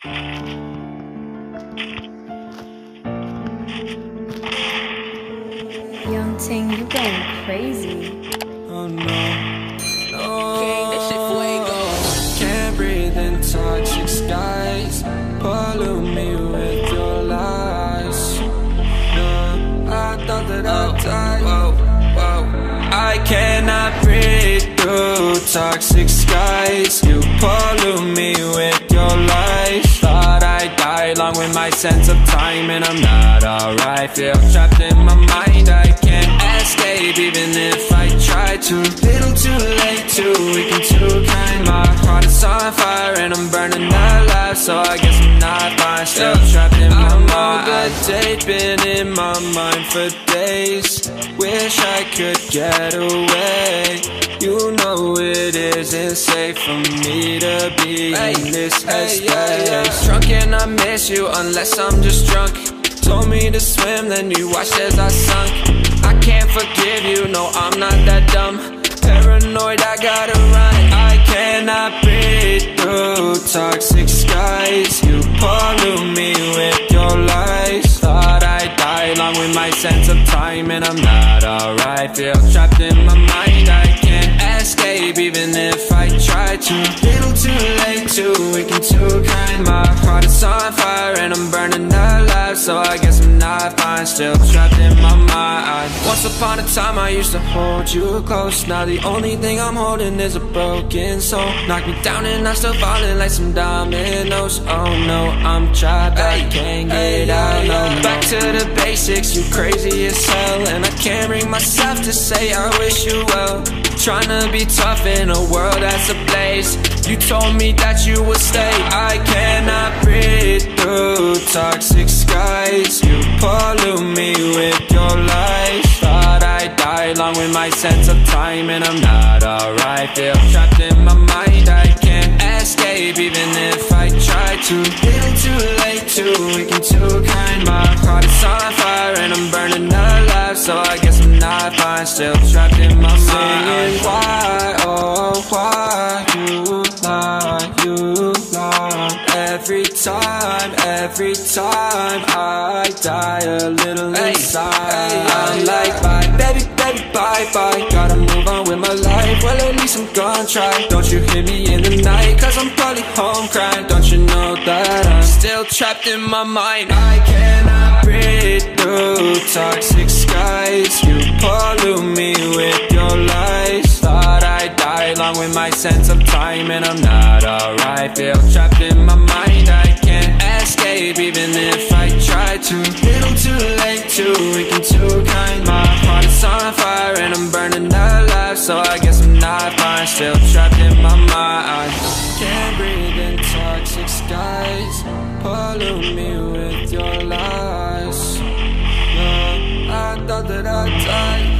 Young Ting, you going crazy. Oh no, no. King, this shit fuego. Can't breathe in toxic skies. Pollute me with your lies. No, I thought that I'd die. I cannot breathe through toxic skies. You pollute me with your lies. Thought I'd die along with my sense of time, and I'm not alright. Feel trapped in my mind, I can't escape even if I try to. Little too late, too weak and too kind. My heart is on fire and I'm burning alive, so I guess I'm not fine. Still trapped in my mind. That date been in my mind for days. Wish I could get away. You know it isn't safe for me to be in this headspace. Drunk and I miss you unless I'm just drunk. Told me to swim, then you watched as I sunk. I can't forgive you, no I'm not that dumb. Paranoid, I gotta run. I cannot breathe through toxic skies. You pollute me with your lies. Thought I'd die along with my sense of time, and I'm not alright. Feel trapped in my mind, I can't escape even if I try to. Little too late, too weak and too kind. My heart is on fire and I'm burning alive, so I guess I'm not fine. Still trapped in my mind. Once upon a time I used to hold you close. Now the only thing I'm holding is a broken soul. Knock me down and I'm still falling like some dominoes. Oh no, I'm trapped, I can't get out no more. Back to the basics, you crazy as hell, and I can't bring myself to say I wish you well. Tryna be tough in a world that's ablaze. You told me that you would stay. I cannot breathe through toxic skies. You pollute me with your lies. Thought I'd die along with my sense of time, and I'm not alright. Feel trapped in my mind, I can't escape even if I try to. Little too late, too weak and too kind. My heart is on fire and I'm burning alive, so I guess I'm not fine. Still trapped in my mind. Singing why, oh why you lie, you lie. Every time I die a little inside. I'm like bye, baby, bye, bye. Gotta move on with my life, well at least I'm gonna try. Don't you hear me in the night, cause I'm probably home crying. Don't you know that I'm still trapped in my mind. I cannot breathe through toxic skies. You pollute me with your lies. Thought I'd die along with my sense of time, and I'm not alright. Feel trapped in my mind, I can't escape even if I try to. Little too late, too weak and too kind. My heart is on fire and I'm burning alive, so I guess I'm not fine. Still trapped in my mind. Can't breathe in toxic skies. Pollute me with your lies. No, I thought that I'd die.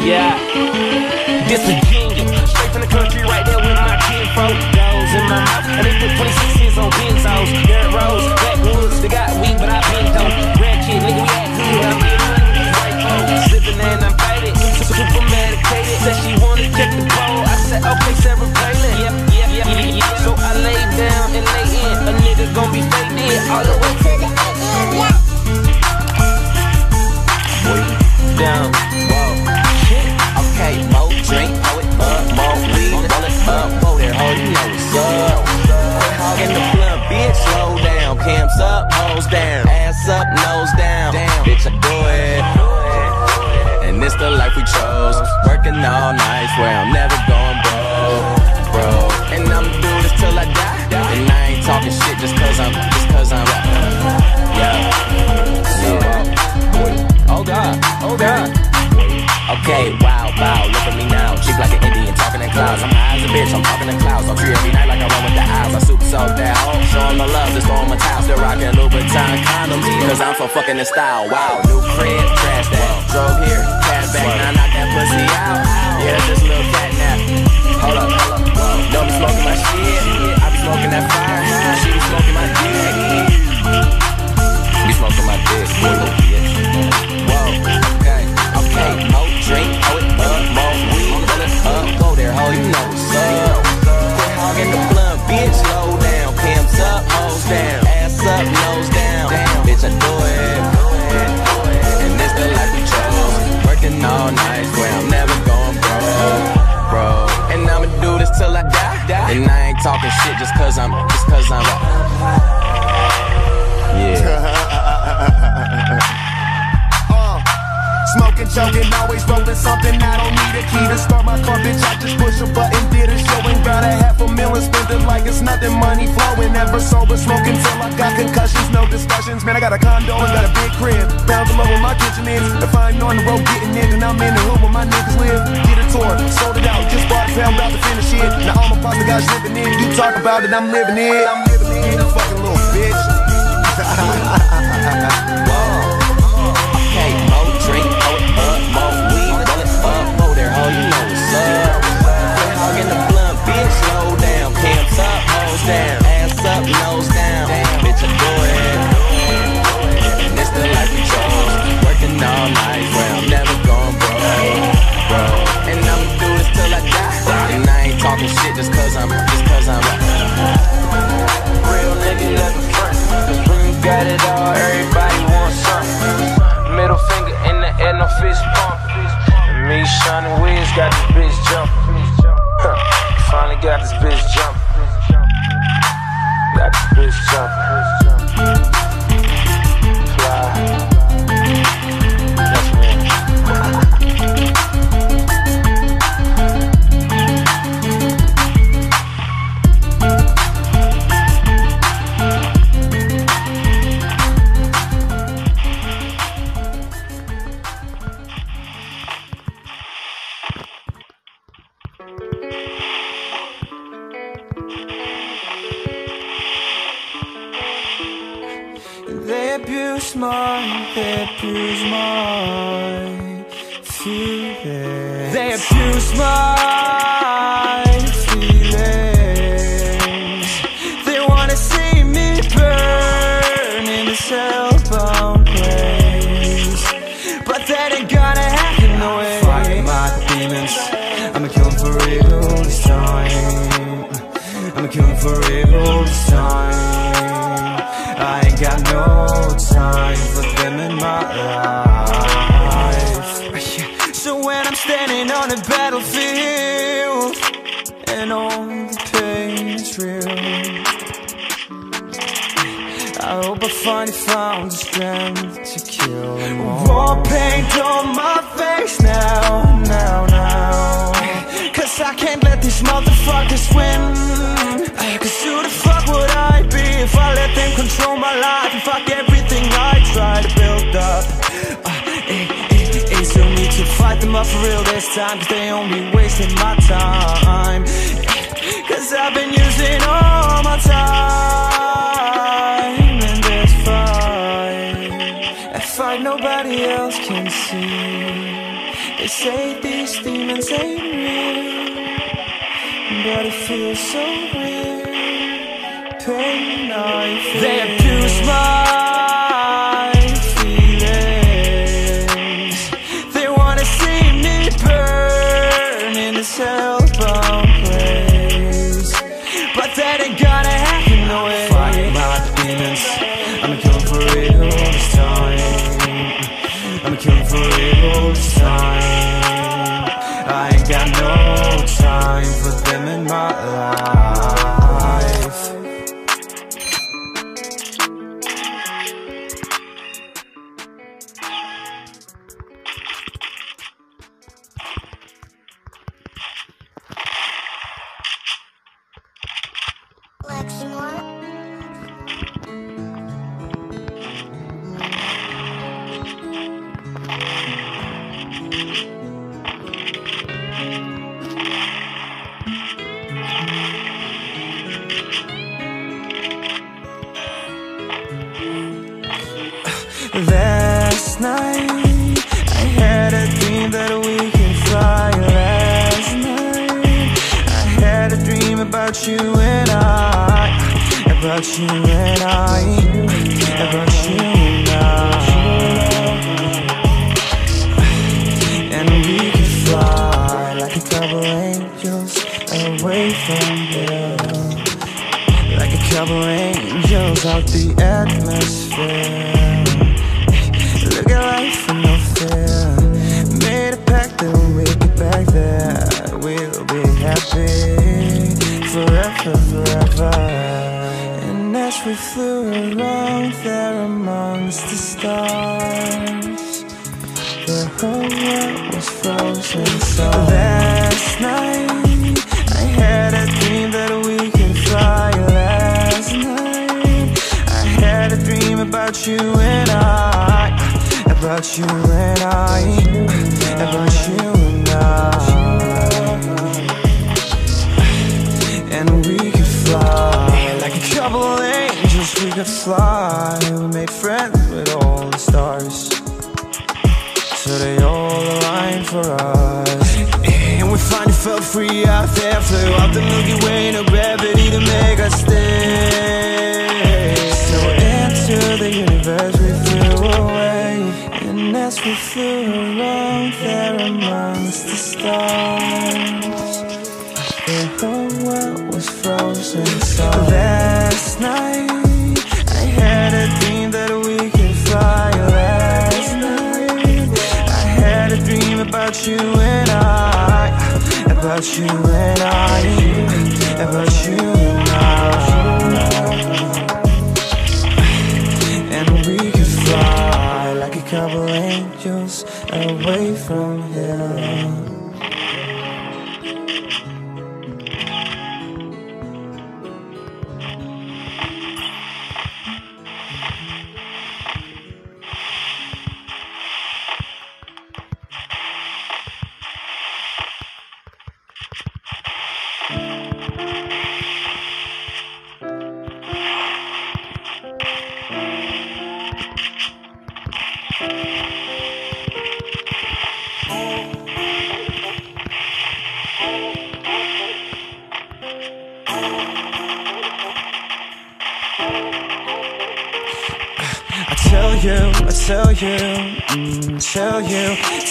Yeah, this a genius, straight from the country, right there with my kinfolk. Goes in my mouth, and they put 26s on benzos. Dirt roads, backwoods, they got weed, but I been dope. Red kid, nigga, we act good, I'm getting money with these white folks. Sippin' and I'm faded, super medicated. Said she wanna check the pole, I said okay, Sarah Palin. Yeah. So I lay down and lay in, a nigga gon' be faded all the way to the end, yeah. Down, whoa. Okay, more drink, pour it up, more weed, roll it up, whoa there, hold you know what's up. Quit hogging the blunt, bitch, slow down. Pimps up, hoes down, ass up, nose down. Damn, bitch, I do it. And it's the life we chose. Working all night, swear I'm never going broke, bro. And I'ma do this till I die. And I ain't talking shit just cause I'm yeah. Oh God, oh God. Okay, wow, look at me now. Chick like an Indian, talking in clouds. I'm high as a bitch, I'm talking in clouds. I'm free every night like I run with the eyes. I super soaked that hoe, showing my love, just throwing my towel. Still rocking Louboutin condoms, cause I'm so fucking in style. Wow, new crib, trash that. Drove here, cash back, now knock that pussy out. Yeah, just a little cat nap. Hold up, smoking that fire. She be smoking my dick. Be smoking my dick. Whoa, okay, okay. More drink, hold it up. More weed, roll it up. Whoa there, ho, you know what's up. Quit hogging the blunt, bitch. Low down, pimps up, hoes down, ass up, nose down. Bitch, I do it. And this the life we chose. Working all night, swear I'm never going broke. And I'ma do this till I die. And I ain't talking shit just cause I'm Smoking, choking, always rolling something. I don't need a key to start my car, bitch. I just push a button, did a show and got $500,000 spent it like it's nothing. Money flowing, never sober, smoking till I got concussions. No discussions, man. I got a condo and got a big crib down below where my kitchen is. If I ain't on the road getting it, then I'm in the hood where my niggas live. Did a tour, sold it out, just bought a pound, about to finish it. Now all my pasta guys living in. You talk about it, I'm living it. I'm living it, you fucking little bitch. okay, more drink, hold it up, more weed, roll it up, whoa there, ho, you know what's up. Quit hogging the blunt, bitch, slow down, pimps up, hoes down, ass up, nose down, bitch, I do it. And it's the life we chose, working all night, where I'm never going broke. And I'ma do this till I die, and I ain't talking shit just cause I'm real nigga never front, cause when you got it all, everybody wants something. Middle finger in the air, no fist pump. And me, Sean and Wiz got this bitch jumping. Finally got this bitch jumping. Got this bitch jumping. Fly. Yes, man. They abuse my feelings. They abuse my feelings. They wanna see me burn in this hellbound place, but that ain't gonna happen no way. Fight my demons, I'ma kill them for real this time. I'ma kill them for real this time. I ain't got no time for them in my life. So when I'm standing on the battlefield and all the pain is real, I hope I finally found the strength to kill them all. War paint on my face now. Cause I can't let these motherfuckers win. Cause who the fuck would I be if I let them control my life and fuck everything I try to build up? Still need to fight them up for real this time, cause they only wasting my time. Cause I've been using all my time in this fight, a fight nobody else can see. They say these demons ain't real, but it feels so real. Pain I feel. They abuse my feelings. They wanna see me burn in this hellbound place, but that ain't gonna happen no way. Fight my demons, I'ma kill them for real this time. I'ma kill them for real this time. I ain't got no time for them in my life. Last night I had a dream that we can fly. Last night I had a dream about you and I. about you and I, about you and I. And we could fly like a couple angels away from here, like a couple angels out the atmosphere. Look at life with no fear. Made a pact that when we get back there, we'll be happy forever, forever. And as we flew around there amongst the stars, the whole world was frozen. So last night I had a dream that we could fly. Last night I had a dream about you and I, about you and I, about you and I. And we could fly like a couple of angels. We could fly. We made friends with all the stars, so they all aligned for us. And we finally felt free out there, flew out the Milky Way, no gravity to make us stay. So into the universe we flew away. And as we flew around there amongst the stars, the whole world was frozen. So last night I had a dream that we could fly. Last night I had a dream about you and I, about you and I, about you and I. And we could fly like a couple angels away from here.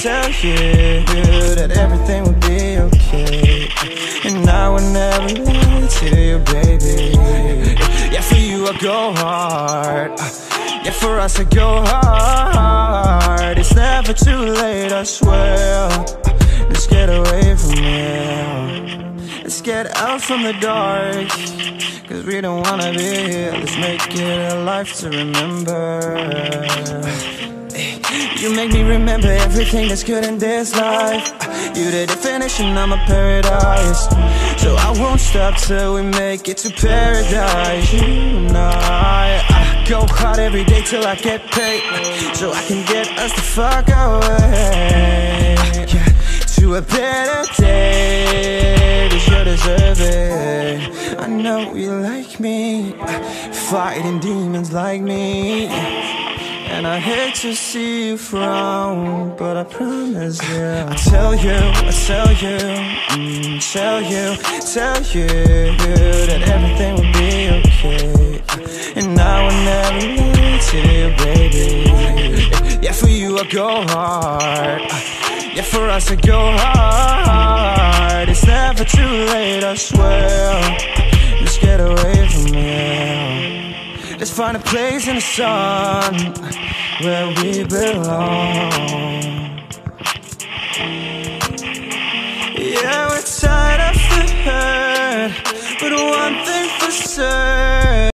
Tell you that everything will be okay, and I will never lie to you, baby. Yeah, for you I go hard, yeah, for us I go hard. It's never too late, I swear. Let's get away from here, let's get out from the dark, cause we don't wanna be here. Let's make it a life to remember. You make me remember everything that's good in this life. You the definition of my paradise, so I won't stop till we make it to paradise. You and I go hard every day till I get paid, so I can get us the fuck away, yeah, to a better day, 'cause you deserve it. I know you like me, fighting demons like me. And I hate to see you frown, but I promise you, I tell you that everything will be okay, and I will never lie to you, baby. Yeah, for you I go hard, yeah, for us I go hard. It's never too late, I swear. Let's get away from here. Let's find a place in the sun where we belong. Yeah, we're tired of the hurt, but one thing for certain,